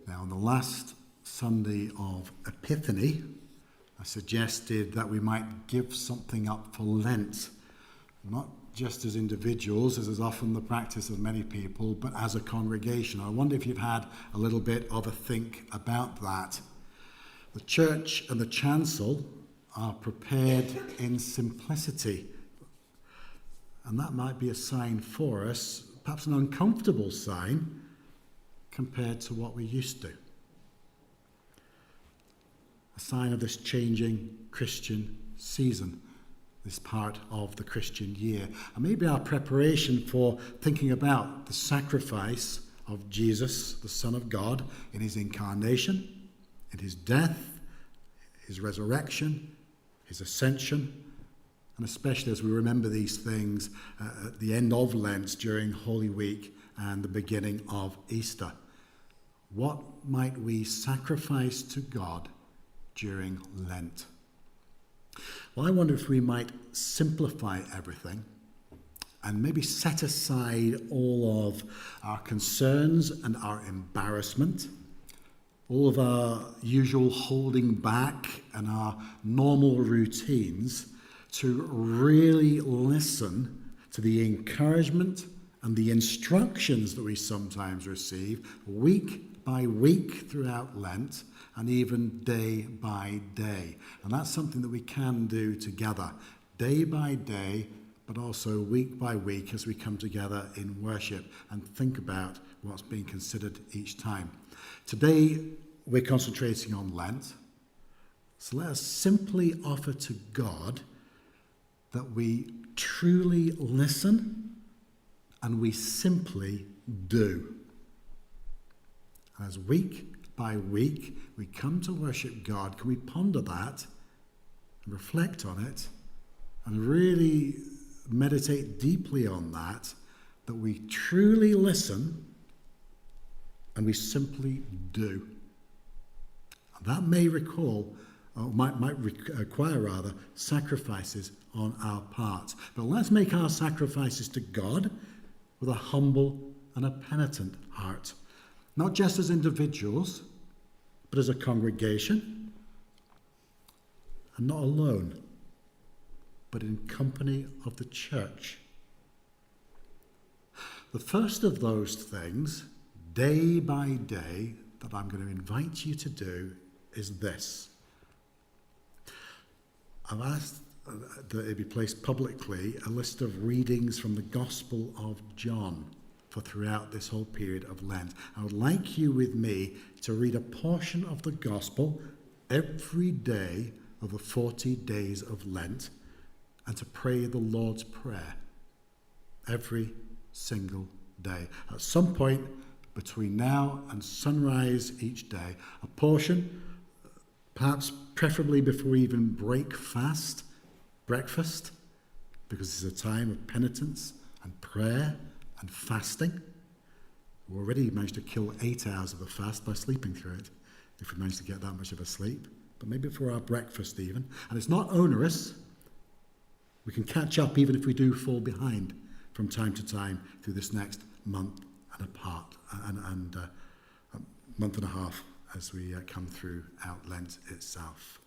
Now, on the last Sunday of Epiphany, I suggested that we might give something up for Lent, not just as individuals, as is often the practice of many people, but as a congregation. I wonder if you've had a little bit of a think about that. The church and the chancel are prepared in simplicity, and that might be a sign for us, perhaps an uncomfortable sign, compared to what we used to. A sign of this changing Christian season, this part of the Christian year. And maybe our preparation for thinking about the sacrifice of Jesus, the Son of God, in his incarnation, in his death, his resurrection, his ascension, and especially as we remember these things at the end of Lent during Holy Week and the beginning of Easter. What might we sacrifice to God during Lent? Well, I wonder if we might simplify everything and maybe set aside all of our concerns and our embarrassment, all of our usual holding back and our normal routines, to really listen to the encouragement and the instructions that we sometimes receive week by week throughout Lent, and even day by day. And that's something that we can do together, day by day, but also week by week as we come together in worship and think about what's being considered each time. Today, we're concentrating on Lent. So let us simply offer to God that we truly listen and we simply do. As week by week we come to worship God, can we ponder that and reflect on it and really meditate deeply on that we truly listen and we simply do. And that may might require sacrifices on our part. But let's make our sacrifices to God with a humble and a penitent heart. Not just as individuals, but as a congregation. And not alone, but in company of the church. The first of those things, day by day, that I'm going to invite you to do is this. I've asked that it be placed publicly a list of readings from the Gospel of John for throughout this whole period of Lent. I would like you with me to read a portion of the Gospel every day of the 40 days of Lent and to pray the Lord's Prayer every single day. At some point between now and sunrise each day, a portion, perhaps preferably before we even break breakfast, because it's a time of penitence and prayer and fasting. We already managed to kill 8 hours of the fast by sleeping through it, if we managed to get that much of a sleep. But maybe for our breakfast even. And it's not onerous. We can catch up even if we do fall behind from time to time through this next month and a month and a half as we come through out Lent itself.